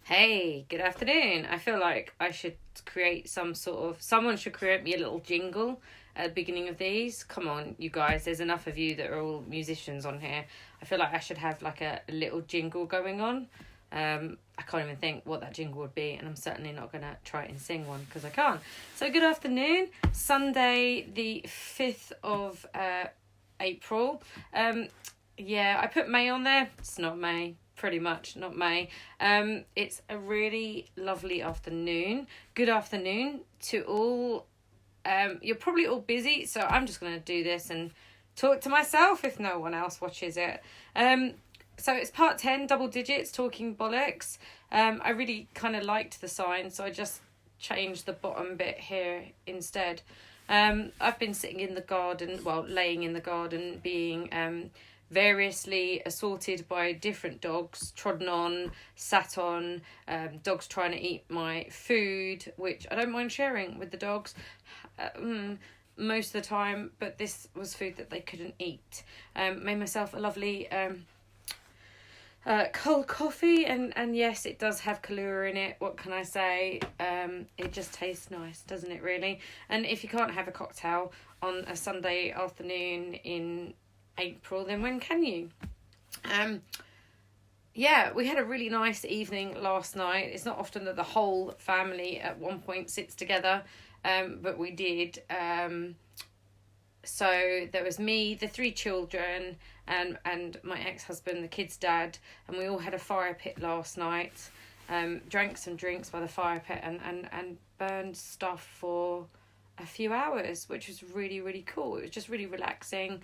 Hey, good afternoon. I feel like I should create someone should create me a little jingle at the beginning of these. Come on, you guys, there's enough of you that are all musicians on here. I feel like I should have like a little jingle going on. I can't even think what that jingle would be, and I'm certainly not going to try and sing one because I can't. So, good afternoon, Sunday, the 5th of April. I put May on there. It's not May. Pretty much not May. It's a really lovely afternoon. Good afternoon to all. You're probably all busy, so I'm just going to do this and talk to myself if no one else watches it. So it's part 10, double digits, talking bollocks. I really kind of liked the sign, so I just changed the bottom bit here instead. I've been sitting in the garden, laying in the garden, being variously assaulted by different dogs, trodden on, sat on, dogs trying to eat my food, which I don't mind sharing with the dogs most of the time, but this was food that they couldn't eat. Made myself a lovely cold coffee, and yes, it does have Kahlua in it. What can I say? It just tastes nice, doesn't it, really? And if you can't have a cocktail on a Sunday afternoon in April, then when can you? We had a really nice evening last night. It's not often that the whole family at one point sits together, but we did. So there was me, the 3 children, and my ex-husband, the kids' dad, and we all had a fire pit last night. Drank some drinks by the fire pit and burned stuff for a few hours, which was really, really cool. It was just really relaxing.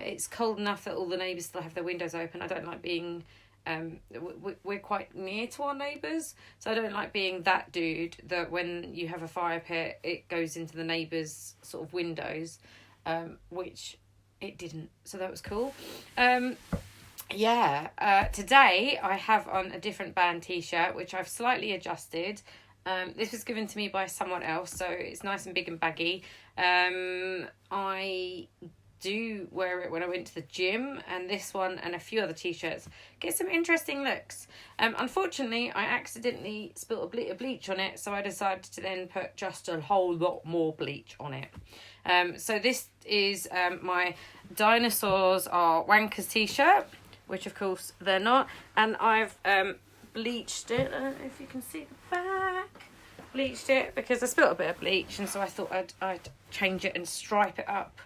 It's cold enough that all the neighbours still have their windows open. I don't like being we're quite near to our neighbours, so I don't like being that dude that when you have a fire pit it goes into the neighbours' sort of windows, which it didn't, so that was cool. Today I have on a different band t-shirt which I've slightly adjusted. This was given to me by someone else, so it's nice and big and baggy. I do wear it when I went to the gym, and this one and a few other t-shirts get some interesting looks. Unfortunately, I accidentally spilt a bit of bleach on it, so I decided to then put just a whole lot more bleach on it. So this is my Dinosaurs are Wankers t-shirt, which of course they're not, and I've bleached it. I don't know if you can see the back. Bleached it because I spilt a bit of bleach, and so I thought I'd change it and stripe it up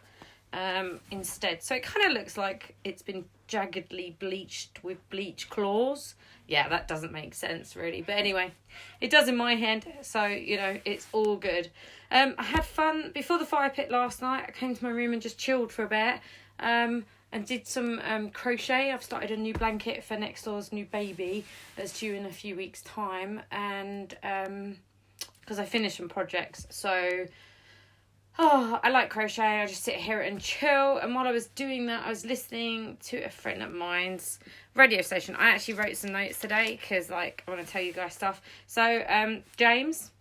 instead. So it kind of looks like it's been jaggedly bleached with bleach claws. Yeah, that doesn't make sense really, but anyway, it does in my head, so it's all good. I had fun before the fire pit last night. I came to my room and just chilled for a bit, and did some crochet. I've started a new blanket for next door's new baby that's due in a few weeks' time, and because I finished some projects, so I like crochet. I just sit here and chill, and while I was doing that I was listening to a friend of mine's radio station. I actually wrote some notes today because I want to tell you guys stuff. So James,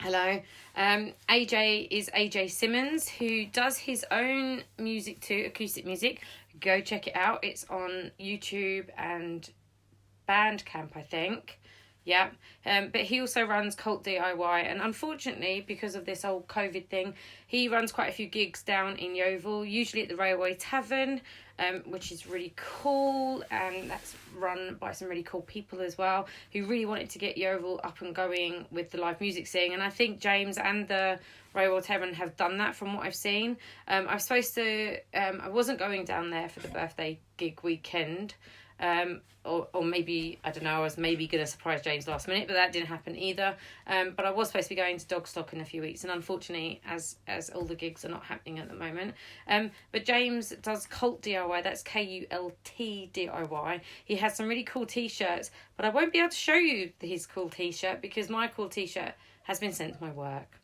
hello. AJ is AJ Simmonds, who does his own music too, acoustic music. Go check it out. It's on YouTube and Bandcamp, I think. Yeah, but he also runs Kult DIY, and unfortunately, because of this whole COVID thing, he runs quite a few gigs down in Yeovil, usually at the Railway Tavern, which is really cool, and that's run by some really cool people as well, who really wanted to get Yeovil up and going with the live music scene, and I think James and the Railway Tavern have done that from what I've seen. I wasn't going down there for the birthday gig weekend, or maybe, I don't know, I was maybe going to surprise James last minute, but that didn't happen either. But I was supposed to be going to Dogstock in a few weeks, and unfortunately, as all the gigs are not happening at the moment. But James does Kult DIY, that's Kult DIY. He has some really cool t-shirts, but I won't be able to show you his cool t-shirt because my cool t-shirt has been sent to my work.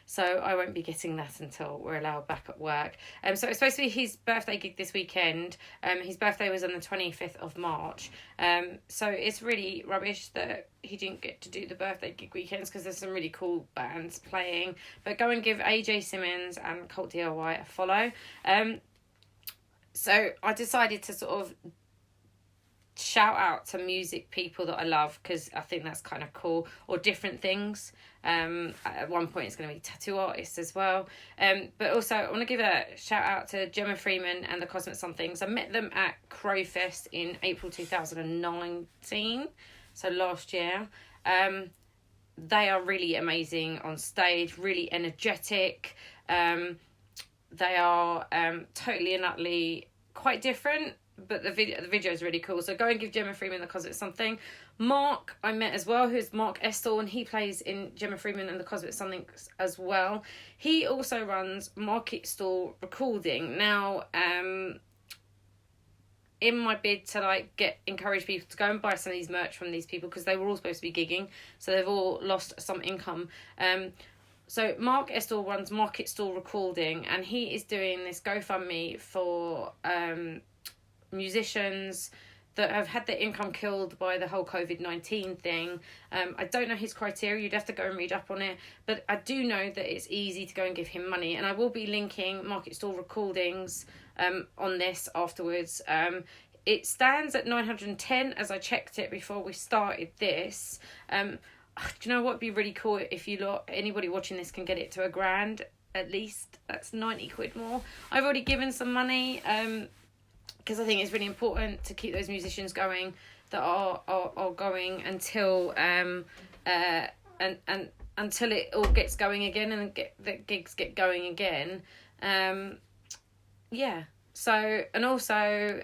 So I won't be getting that until we're allowed back at work. So it's supposed to be his birthday gig this weekend. His birthday was on the 25th of March. So it's really rubbish that he didn't get to do the birthday gig weekends because there's some really cool bands playing. But go and give AJ Simmonds and Kult DIY a follow. So I decided to sort of shout out to music people that I love, because I think that's kind of cool, or different things. At one point it's going to be tattoo artists as well. But also I want to give a shout out to Jemma Freeman and the Cosmic Somethings. I met them at Crowfest in April 2019, so last year. They are really amazing on stage, really energetic. They are totally and utterly quite different, but the video is really cool. So go and give Jemma Freeman the Cosmic Something. Mark I met as well, who's Mark Estall, and he plays in Jemma Freeman and the Cosmic Something as well. He also runs Marketstall Recording. Now, in my bid to encourage people to go and buy some of these merch from these people, because they were all supposed to be gigging, so they've all lost some income. So Mark Estall runs Marketstall Recording, and he is doing this GoFundMe for musicians that have had their income killed by the whole COVID-19 thing. I don't know his criteria, you'd have to go and read up on it, but I do know that it's easy to go and give him money, and I will be linking Marketstall Recordings on this afterwards. It stands at 910 as I checked it before we started this. Do you know what would be really cool if anybody watching this can get it to $1,000 at least? That's 90 quid more. I've already given some money because I think it's really important to keep those musicians going that are going until until it all gets going again and the gigs get going again. Yeah. So, and also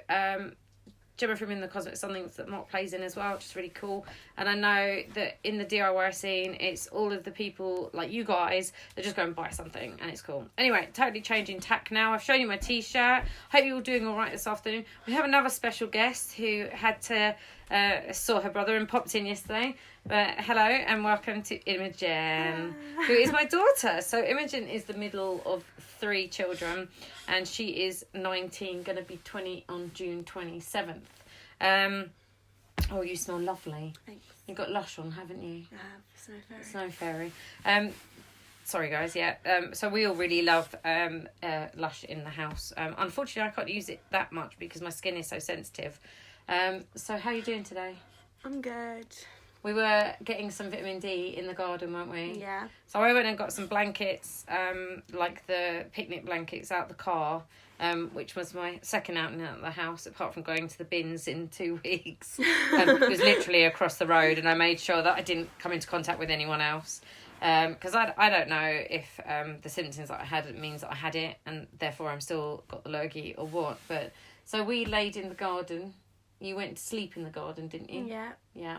Jemma Freeman, the Cosmic Something that Mark plays in as well, which is really cool. And I know that in the DIY scene, it's all of the people like you guys that just go and buy something, and it's cool. Anyway, totally changing tack now. I've shown you my T-shirt. Hope you're all doing all right this afternoon. We have another special guest who had to saw her brother and popped in yesterday. But hello and welcome to Imogen, who is my daughter. So Imogen is the middle of 3 children, and she is 19, going to be 20 on June 27th. Oh, you smell lovely. Thanks. You've got Lush on, haven't you? I have. Snow Fairy. Snow Fairy. Sorry guys, yeah. So we all really love Lush in the house. Unfortunately, I can't use it that much because my skin is so sensitive. So how are you doing today? I'm good. We were getting some vitamin D in the garden, weren't we? Yeah. So I went and got some blankets, like the picnic blankets out the car, which was my second outing out of the house, apart from going to the bins in 2 weeks. It was literally across the road, and I made sure that I didn't come into contact with anyone else. Because I don't know if the symptoms that I had means that I had it, and therefore I'm still got the lurgy or what. But so we laid in the garden. You went to sleep in the garden, didn't you? Yeah. Yeah.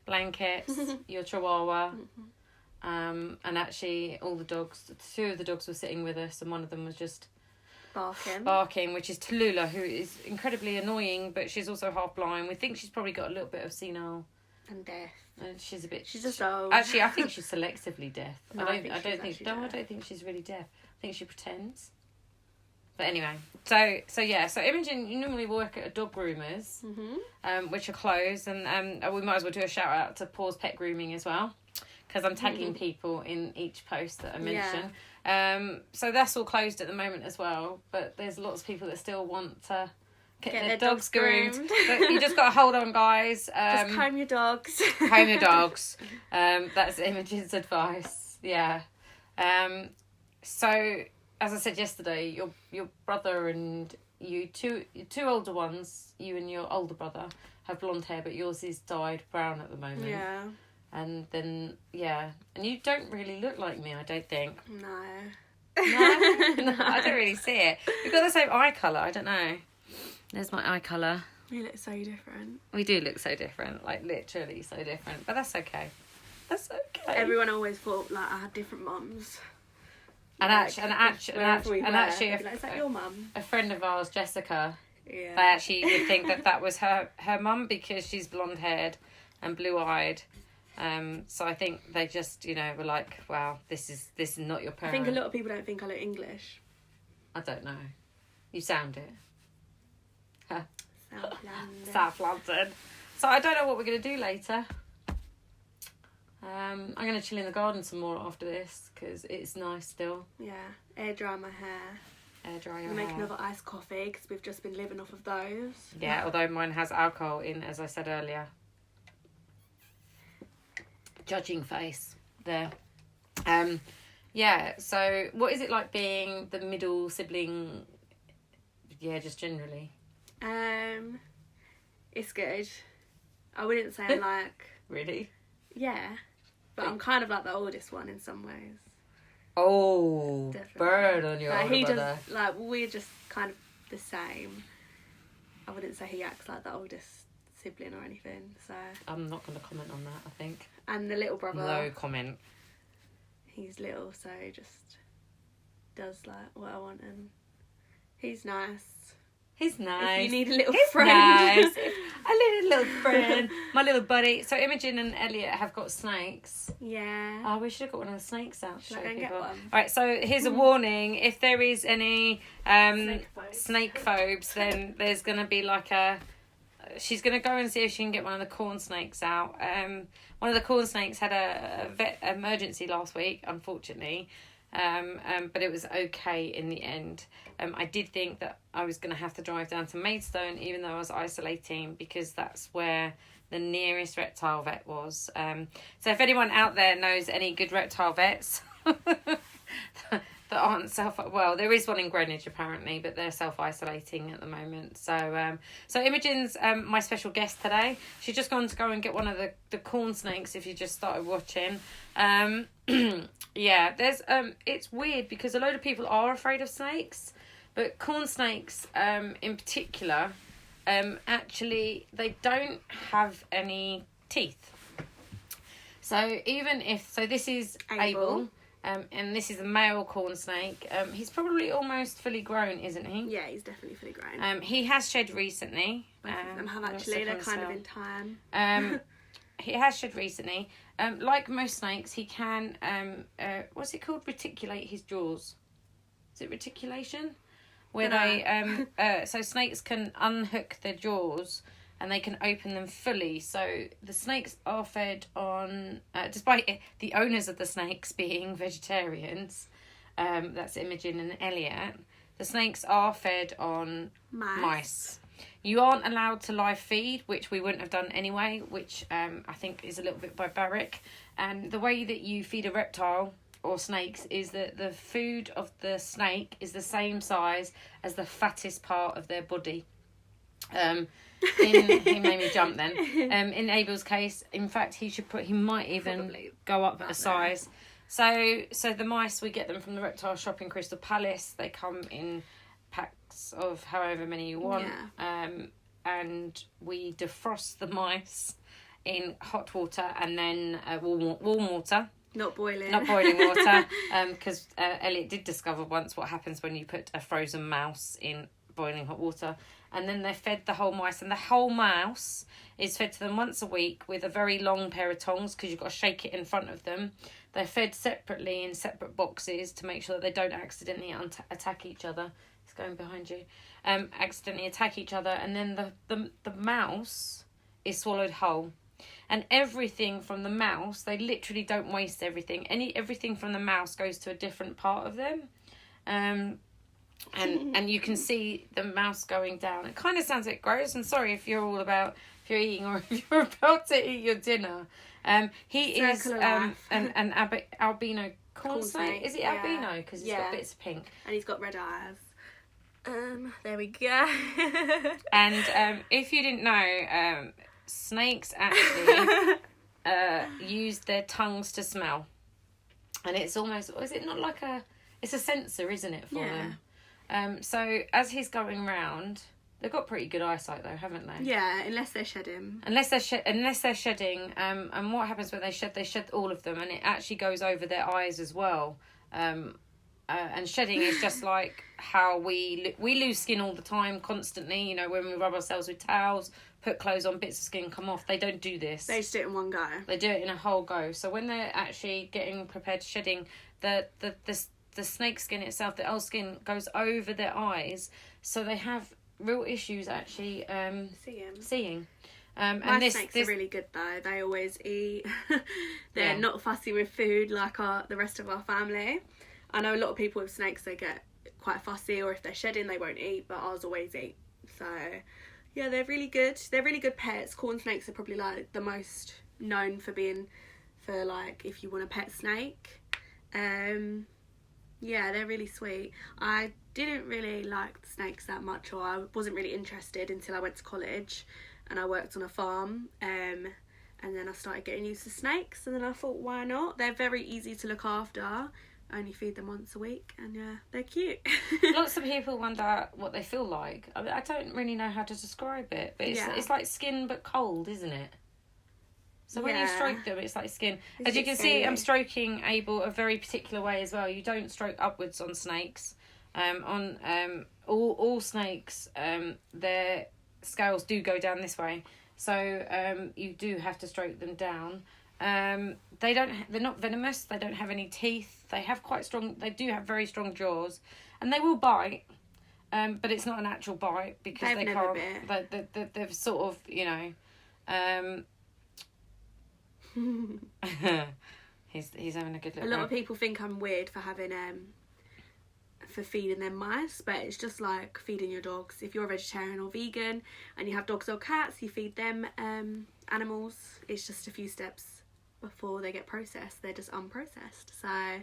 Blankets, your chihuahua. And actually all the dogs, 2 of the dogs were sitting with us, and one of them was just barking, which is Tallulah, who is incredibly annoying, but she's also half blind. We think she's probably got a little bit of senile and deaf. And she's just old. Actually, I think she's selectively deaf. No, I don't think she's really deaf. I think she pretends. But anyway, so yeah, so Imogen, you normally work at a dog groomers, which are closed, and we might as well do a shout out to Paws Pet Grooming as well, because I'm tagging people in each post that I mention. Yeah. So that's all closed at the moment as well, but there's lots of people that still want to get their dogs groomed. But you just got to hold on, guys. Just comb your dogs. Comb your dogs. That's Imogen's advice. Yeah. So, as I said yesterday, your brother and you, two older ones, you and your older brother, have blonde hair, but yours is dyed brown at the moment. Yeah. And then, yeah. And you don't really look like me, I don't think. No. No, I don't really see it. We've got the same eye colour, I don't know. There's my eye colour. We look so different. We do look so different, like literally so different. But that's okay. That's okay. Everyone always thought like I had different mums. And actually, is that your mum? A friend of ours, Jessica. Yeah. They actually would think that was her mum because she's blonde haired and blue eyed. So I think they just, were like, wow, this is not your parent. I think a lot of people don't think I look English. I don't know. You sound it. South London. South London. So I don't know what we're going to do later. I'm going to chill in the garden some more after this because it's nice still. Yeah, air dry my hair. air dry your Make hair. another iced coffee because we've just been living off of those. Yeah, although mine has alcohol in, as I said earlier. Judging face there. Yeah, so what is it like being the middle sibling? Yeah, just generally. It's good. I wouldn't say I'm like... Really? Yeah. But I'm kind of like the oldest one in some ways. Oh, Definitely. Bird on your older brother. We're just kind of the same. I wouldn't say he acts like the oldest sibling or anything, so... I'm not going to comment on that, I think. And the little brother... No comment. He's little, so he just does, like, what I want, and he's nice. He's nice. If you need a little He's friend. Nice. A little friend. My little buddy. So Imogen and Elliot have got snakes. Yeah. Oh, we should have got one of the snakes out to show Should I go and people. get one? Alright, so here's a warning. If there is any snake phobes, then there's going to be like a... She's going to go and see if she can get one of the corn snakes out. One of the corn snakes had a vet emergency last week, unfortunately. But it was okay in the end. I did think that I was going to have to drive down to Maidstone, even though I was isolating, because that's where the nearest reptile vet was. So if anyone out there knows any good reptile vets that aren't well, there is one in Greenwich apparently, but they're self-isolating at the moment. So Imogen's my special guest today. She's just gone to go and get one of the corn snakes, if you just started watching. Yeah, there's it's weird because a load of people are afraid of snakes, but corn snakes in particular, actually they don't have any teeth. So even if this is Abel. And this is a male corn snake. He's probably almost fully grown, isn't he? Yeah, he's definitely fully grown. He has shed recently. Both of them have actually. They're kind of in time. He has shed recently. Like most snakes, he can, what's it called? Reticulate his jaws. Is it reticulation? Where they, so snakes can unhook their jaws and they can open them fully. So the snakes are fed on, despite the owners of the snakes being vegetarians, that's Imogen and Elliot, the snakes are fed on mice. You aren't allowed to live feed, which we wouldn't have done anyway, which I think is a little bit barbaric. And the way that you feed a reptile or snakes is that the food of the snake is the same size as the fattest part of their body. He made me jump then. In Abel's case, in fact, he might even probably go up a size. So the mice, we get them from the reptile shop in Crystal Palace. They come in packs of however many you want. Yeah. And we defrost the mice in hot water and then warm water. Not boiling water. Because Elliot did discover once what happens when you put a frozen mouse in boiling hot water. And then they're fed the whole mice, and the whole mouse is fed to them once a week with a very long pair of tongs because you've got to shake it in front of them. They're fed separately in separate boxes to make sure that they don't accidentally attack each other. It's going behind you. Accidentally attack each other, and then the mouse is swallowed whole. And everything from the mouse, they literally don't waste everything. Everything from the mouse goes to a different part of them. And you can see the mouse going down. It kind of sounds a bit gross. I'm sorry if you're eating or if you're about to eat your dinner. He is an albino corn snake. Is it albino? Because he's got bits of pink. And he's got red eyes. There we go. And if you didn't know, snakes actually use their tongues to smell. And it's almost, is it not like it's a sensor, isn't it, for them? So as he's going round, they've got pretty good eyesight though, haven't they? Yeah, unless they're shedding. Unless they're shedding, and what happens when they shed all of them, and it actually goes over their eyes as well. And shedding is just like how we lose skin all the time, constantly. You know, when we rub ourselves with towels, put clothes on, bits of skin come off. They don't do this. They just do it in one go. They do it in a whole go. So when they're actually getting prepared shedding, the snake skin itself, the old skin goes over their eyes, so they have real issues actually seeing. My snakes are really good though. They always eat. They're not fussy with food like the rest of our family. I know a lot of people with snakes, they get quite fussy, or if they're shedding they won't eat, but ours always eat. So yeah, they're really good. They're really good pets. Corn snakes are probably like the most known for being, for like if you want a pet snake. Yeah, they're really sweet. I didn't really like the snakes that much, or I wasn't really interested until I went to college and I worked on a farm, and then I started getting used to snakes, and then I thought, why not? They're very easy to look after. I only feed them once a week, and yeah, they're cute. Lots of people wonder what they feel like. I mean, I don't really know how to describe it, but it's like skin but cold, isn't it? So when you stroke them, it's like skin. As you can see, I'm stroking Abel a very particular way as well. You don't stroke upwards on snakes. All snakes, their scales do go down this way. So you do have to stroke them down. They're not venomous. They don't have any teeth. They have They do have very strong jaws, and they will bite. But it's not an actual bite because they can't. They've sort of, you know. He's having a good look. A lot of people think I'm weird for having for feeding them mice, but it's just like feeding your dogs. If you're a vegetarian or vegan and you have dogs or cats, you feed them animals. It's just a few steps before they get processed. They're just unprocessed. So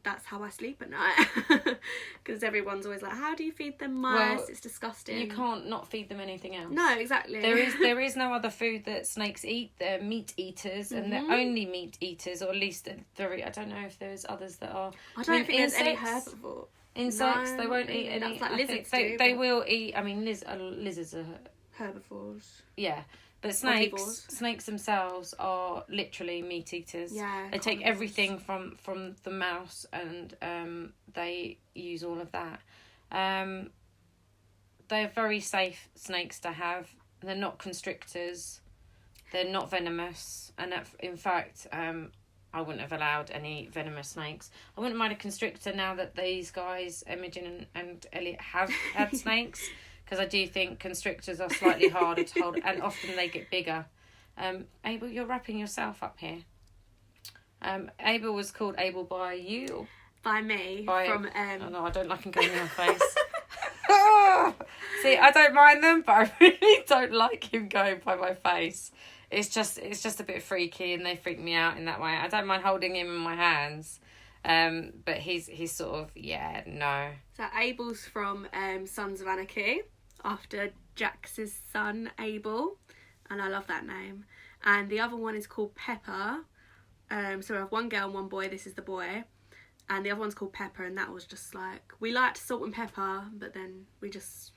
that's how I sleep at night, because everyone's always like, how do you feed them mice? Well, it's disgusting. You can't not feed them anything else. No, exactly. There is no other food that snakes eat. They're meat eaters, and they're only meat eaters, or at least I don't know if there's others that are. I don't think there's any herbivore. Insects, they won't eat any. Like lizards they will eat. I mean, lizards are herbivores. Yeah. But snakes themselves are literally meat eaters. Yeah, they take everything from the mouse, and they use all of that. They're very safe snakes to have. They're not constrictors. They're not venomous, and in fact, I wouldn't have allowed any venomous snakes. I wouldn't mind a constrictor now that these guys, Imogen and Elliot, have had snakes. Because I do think constrictors are slightly harder to hold, and often they get bigger. Abel, you're wrapping yourself up here. Abel was called Abel by you? By me. Oh no, I don't like him going in my face. See, I don't mind them, but I really don't like him going by my face. It's just a bit freaky, and they freak me out in that way. I don't mind holding him in my hands. But he's sort of, no. So Abel's from Sons of Anarchy, after Jax's son Abel, and I love that name. And the other one is called Pepper. So we have one girl and one boy. This is the boy, and the other one's called Pepper. And that was just like, we liked salt and pepper, but then we just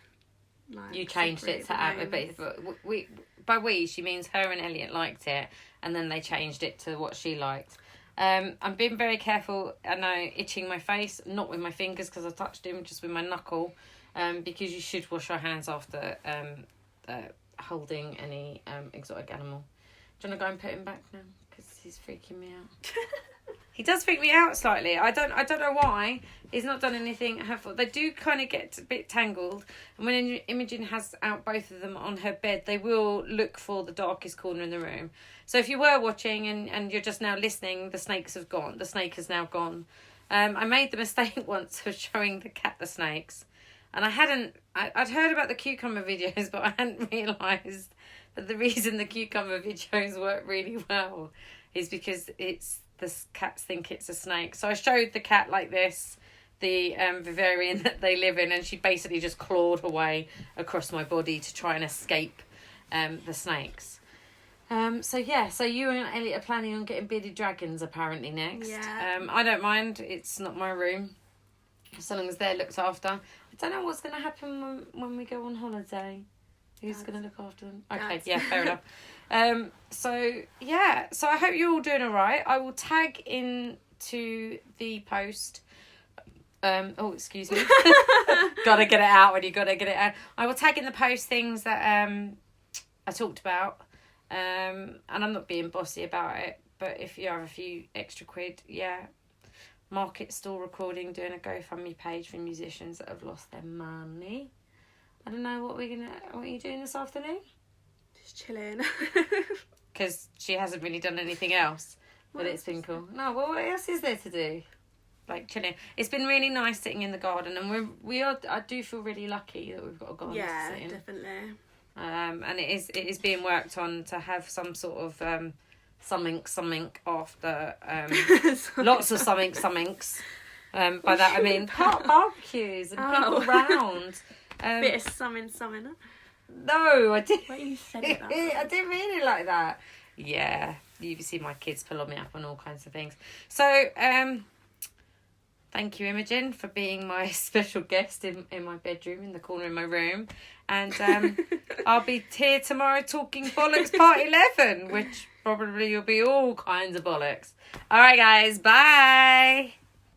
like you changed it to have. But we she means her and Elliot liked it, and then they changed it to what she liked. I'm being very careful, I know, itching my face, not with my fingers because I touched him, just with my knuckle, because you should wash your hands after holding any exotic animal. Do you want to go and put him back now? Because he's freaking me out. He does freak me out slightly. I don't know why. He's not done anything hurtful. They do kind of get a bit tangled, and when Imogen has out both of them on her bed, they will look for the darkest corner in the room. So if you were watching and you're just now listening, the snakes have gone. The snake has now gone. I made the mistake once of showing the cat the snakes, and I'd heard about the cucumber videos, but I hadn't realised that the reason the cucumber videos work really well is because the cats think it's a snake. So I showed the cat like this, the vivarium that they live in, and she basically just clawed her way across my body to try and escape the snakes. So you and Elliot are planning on getting bearded dragons apparently next. Yeah. I don't mind. It's not my room, so long as they're looked after. I don't know what's going to happen when we go on holiday. Who's going to look after them? Okay, yeah, fair enough. So I hope you're all doing all right. I will tag into the post. Excuse me. Gotta get it out when you gotta get it out. I will tag in the post things that I talked about. And I'm not being bossy about it, but if you have a few extra quid, Marketstall recording, doing a GoFundMe page for musicians that have lost their money. I don't know what are you doing this afternoon? Just chilling. Because she hasn't really done anything else, but it's been cool. No, well, what else is there to do? like chilling. It's been really nice sitting in the garden, and I do feel really lucky that we've got a garden to sit in. Definitely. And it is being worked on to have some sort of something after lots of somethings. By that I mean barbecues and people round. Bit of something. No, I didn't. What you said it that I didn't mean it like that. Yeah, you see my kids pulling me up on all kinds of things. So, thank you, Imogen, for being my special guest in my bedroom, in the corner of my room. And I'll be here tomorrow talking Bollocks Part 11, which probably will be all kinds of bollocks. All right, guys, bye.